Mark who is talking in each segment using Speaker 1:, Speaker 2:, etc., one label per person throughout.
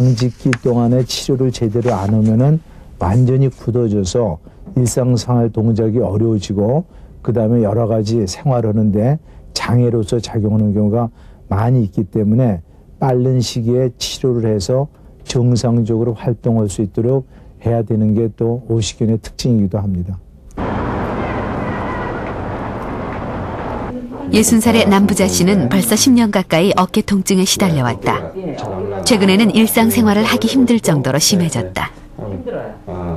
Speaker 1: 장직기 동안에 치료를 제대로 안 하면은 완전히 굳어져서 일상생활 동작이 어려워지고 그 다음에 여러 가지 생활하는데 장애로서 작용하는 경우가 많이 있기 때문에 빠른 시기에 치료를 해서 정상적으로 활동할 수 있도록 해야 되는 게 또 오십견의 특징이기도 합니다.
Speaker 2: 60살의 남부자 씨는 벌써 10년 가까이 어깨 통증에 시달려왔다. 최근에는 일상생활을 하기 힘들 정도로 심해졌다.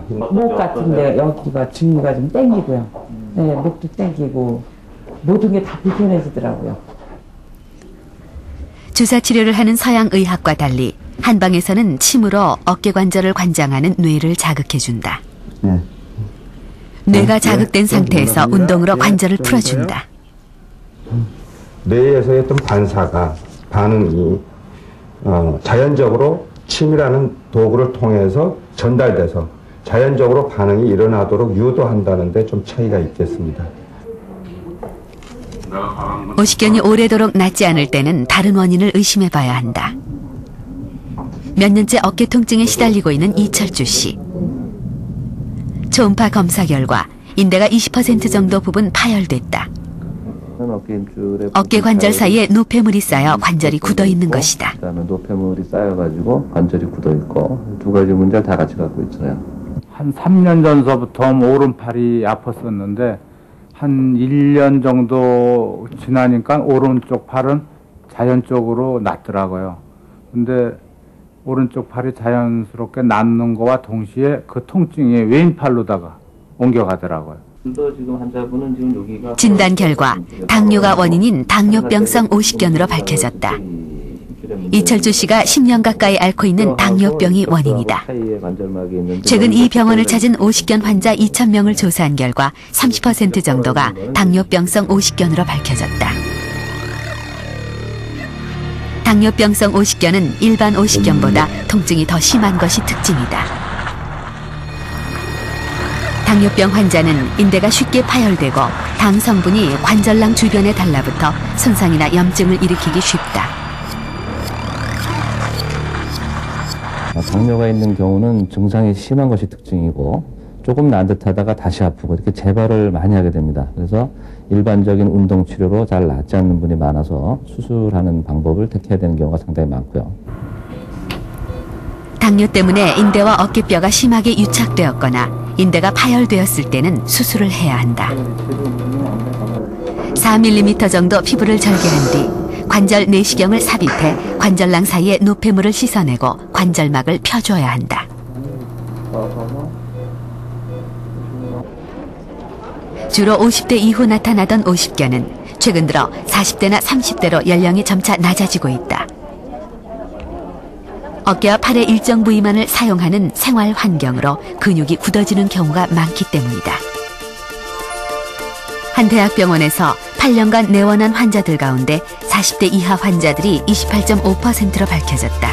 Speaker 3: 목 같은데 여기가 주위가 좀 땡기고요. 네, 목도 땡기고 모든 게 다 불편해지더라고요.
Speaker 2: 주사 치료를 하는 서양의학과 달리 한방에서는 침으로 어깨 관절을 관장하는 뇌를 자극해준다. 뇌가 자극된 상태에서 운동으로 관절을 풀어준다.
Speaker 4: 뇌에서의 어떤 반응이 자연적으로 침이라는 도구를 통해서 전달돼서 자연적으로 반응이 일어나도록 유도한다는 데 좀 차이가 있겠습니다.
Speaker 2: 오십견이 오래도록 낫지 않을 때는 다른 원인을 의심해봐야 한다. 몇 년째 어깨 통증에 시달리고 있는 이철주 씨. 초음파 검사 결과 인대가 20% 정도 부분 파열됐다. 어깨 관절 사이에 노폐물이 쌓여 관절이 굳어 있는 것이다.
Speaker 5: 그다음에 노폐물이 쌓여가지고 관절이 굳어 있고 두 가지 문제를 다 같이 갖고 있어요.
Speaker 6: 한 3년 전서부터 오른팔이 아팠었는데 한 1년 정도 지나니까 오른쪽 팔은 자연적으로 낫더라고요. 근데 오른쪽 팔이 자연스럽게 낫는 거와 동시에 그 통증이 왼팔로다가 옮겨가더라고요.
Speaker 2: 진단 결과 당뇨가 원인인 당뇨병성 오십견으로 밝혀졌다. 이철주 씨가 10년 가까이 앓고 있는 당뇨병이 원인이다. 최근 이 병원을 찾은 오십견 환자 2,000명을 조사한 결과 30% 정도가 당뇨병성 오십견으로 밝혀졌다. 당뇨병성 오십견은 일반 오십견보다 통증이 더 심한 것이 특징이다. 당뇨병 환자는 인대가 쉽게 파열되고 당 성분이 관절낭 주변에 달라붙어 손상이나 염증을 일으키기 쉽다.
Speaker 5: 당뇨가 있는 경우는 증상이 심한 것이 특징이고 조금 난 듯하다가 다시 아프고 이렇게 재발을 많이 하게 됩니다. 그래서 일반적인 운동 치료로 잘 낫지 않는 분이 많아서 수술하는 방법을 택해야 되는 경우가 상당히 많고요.
Speaker 2: 당뇨 때문에 인대와 어깨뼈가 심하게 유착되었거나 인대가 파열되었을 때는 수술을 해야 한다. 4mm 정도 피부를 절개한 뒤 관절 내시경을 삽입해 관절낭 사이의 노폐물을 씻어내고 관절막을 펴줘야 한다. 주로 50대 이후 나타나던 오십견은 최근 들어 40대나 30대로 연령이 점차 낮아지고 있다. 어깨와 팔의 일정 부위만을 사용하는 생활 환경으로 근육이 굳어지는 경우가 많기 때문이다. 한 대학병원에서 8년간 내원한 환자들 가운데 40대 이하 환자들이 28.5%로 밝혀졌다.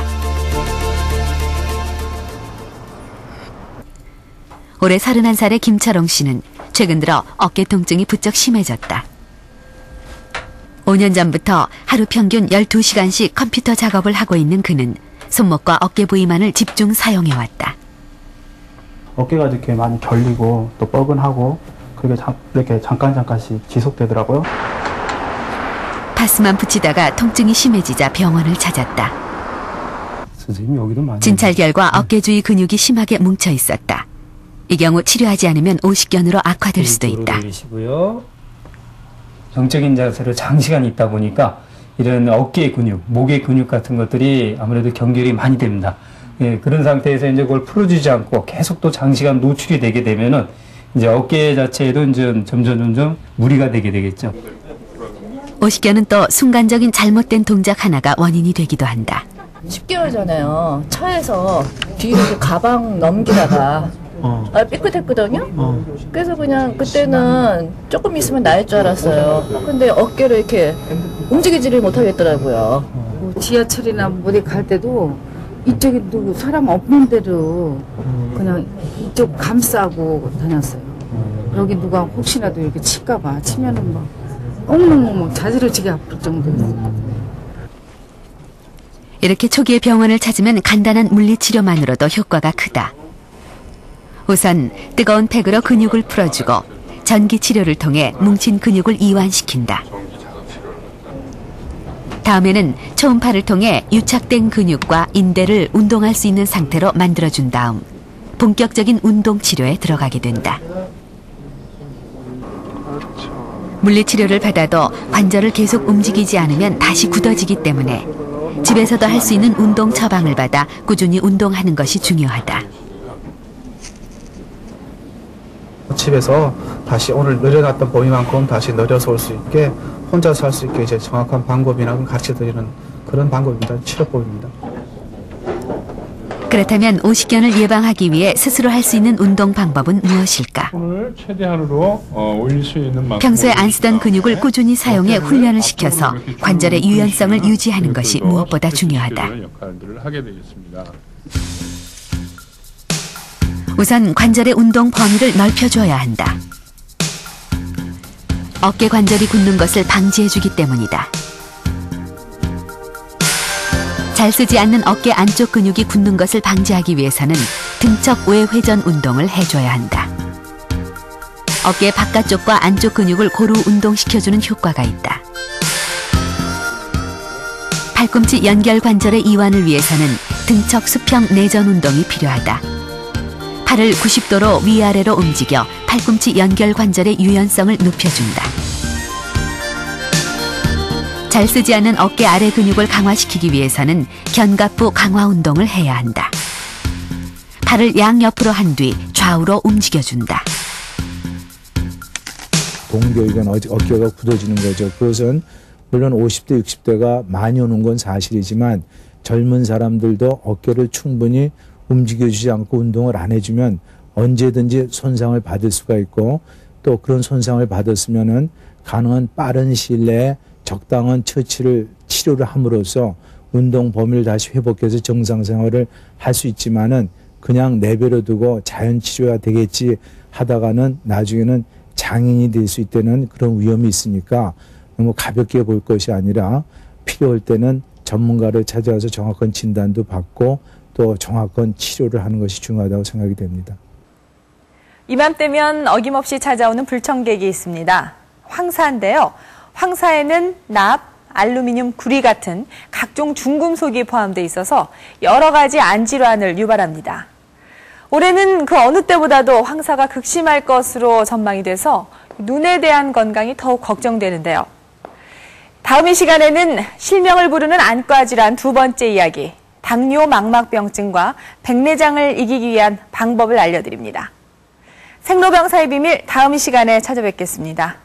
Speaker 2: 올해 31살의 김철옹 씨는 최근 들어 어깨 통증이 부쩍 심해졌다. 5년 전부터 하루 평균 12시간씩 컴퓨터 작업을 하고 있는 그는 손목과 어깨 부위만을 집중 사용해왔다.
Speaker 7: 어깨가 이렇게 많이 결리고 또 뻐근하고 그게 이렇게 잠깐씩 지속되더라고요.
Speaker 2: 파스만 붙이다가 통증이 심해지자 병원을 찾았다.
Speaker 7: 선생님 여기도 많이.
Speaker 2: 진찰 결과 어깨 주위 근육이 심하게 뭉쳐 있었다. 이 경우 치료하지 않으면 오십견으로 악화될 수도 있다.
Speaker 8: 정적인 자세로 장시간 있다 보니까 이런 어깨의 근육, 목의 근육 같은 것들이 아무래도 경결이 많이 됩니다. 예, 그런 상태에서 이제 그걸 풀어주지 않고 계속 또 장시간 노출이 되게 되면은 이제 어깨 자체에도 이제 점점 무리가 되게 되겠죠.
Speaker 2: 오십견은 또 순간적인 잘못된 동작 하나가 원인이 되기도 한다.
Speaker 9: 10개월 전에요. 차에서 뒤로 가방 넘기다가 삐끗했거든요. 그래서 그냥 그때는 조금 있으면 나을 줄 알았어요. 근데 어깨를 이렇게 움직이지를 못하겠더라고요.
Speaker 10: 지하철이나 어디 갈 때도 이쪽에 누구 사람 없는 데로 그냥 이쪽 감싸고 다녔어요. 여기 누가 혹시라도 이렇게 칠까봐 치면은 막 엉엉엉 자지러지게 아플 정도였어요.
Speaker 2: 이렇게 초기에 병원을 찾으면 간단한 물리치료만으로도 효과가 크다. 우선 뜨거운 팩으로 근육을 풀어주고 전기치료를 통해 뭉친 근육을 이완시킨다. 다음에는 초음파를 통해 유착된 근육과 인대를 운동할 수 있는 상태로 만들어준 다음 본격적인 운동치료에 들어가게 된다. 물리치료를 받아도 관절을 계속 움직이지 않으면 다시 굳어지기 때문에 집에서도 할 수 있는 운동 처방을 받아 꾸준히 운동하는 것이 중요하다.
Speaker 7: 집에서 다시 오늘 늘어났던 범위만큼 다시 늘려서 올 수 있게 혼자서 할 수 있게 이제 정확한 방법이나 가르쳐드리는 그런 방법입니다. 치료법입니다.
Speaker 2: 그렇다면 오십견을 예방하기 위해 스스로 할 수 있는 운동 방법은 무엇일까?
Speaker 11: 최대한으로 올릴 수 있는 만큼
Speaker 2: 평소에 안 쓰던 근육을 꾸준히 사용해 훈련을 시켜서 관절의 유연성을 유지하는 것이 무엇보다 중요하다.
Speaker 11: 역할들을 하게 되겠습니다.
Speaker 2: 우선 관절의 운동 범위를 넓혀줘야 한다. 어깨 관절이 굳는 것을 방지해주기 때문이다. 잘 쓰지 않는 어깨 안쪽 근육이 굳는 것을 방지하기 위해서는 등척 외회전 운동을 해줘야 한다. 어깨 바깥쪽과 안쪽 근육을 고루 운동시켜주는 효과가 있다. 팔꿈치 연결 관절의 이완을 위해서는 등척 수평 내전 운동이 필요하다. 팔을 90도로 위아래로 움직여 팔꿈치 연결 관절의 유연성을 높여준다. 잘 쓰지 않는 어깨 아래 근육을 강화시키기 위해서는 견갑부 강화 운동을 해야 한다. 팔을 양옆으로 한 뒤 좌우로 움직여준다.
Speaker 1: 동교이건 어깨가 굳어지는 거죠. 그것은 물론 50대, 60대가 많이 오는 건 사실이지만 젊은 사람들도 어깨를 충분히 움직여주지 않고 운동을 안 해주면 언제든지 손상을 받을 수가 있고 또 그런 손상을 받았으면은 가능한 빠른 시일 내에 적당한 치료를 함으로써 운동 범위를 다시 회복해서 정상 생활을 할 수 있지만은 그냥 내버려 두고 자연 치료가 되겠지 하다가는 나중에는 장애인이 될 수 있다는 그런 위험이 있으니까 너무 가볍게 볼 것이 아니라 필요할 때는 전문가를 찾아와서 정확한 진단도 받고 또 정확한 치료를 하는 것이 중요하다고 생각이 됩니다.
Speaker 12: 이맘때면 어김없이 찾아오는 불청객이 있습니다. 황사인데요. 황사에는 납, 알루미늄, 구리 같은 각종 중금속이 포함되어 있어서 여러 가지 안질환을 유발합니다. 올해는 그 어느 때보다도 황사가 극심할 것으로 전망이 돼서 눈에 대한 건강이 더욱 걱정되는데요. 다음 이 시간에는 실명을 부르는 안과 질환 두 번째 이야기, 당뇨 망막병증과 백내장을 이기기 위한 방법을 알려드립니다. 생로병사의 비밀 다음 이 시간에 찾아뵙겠습니다.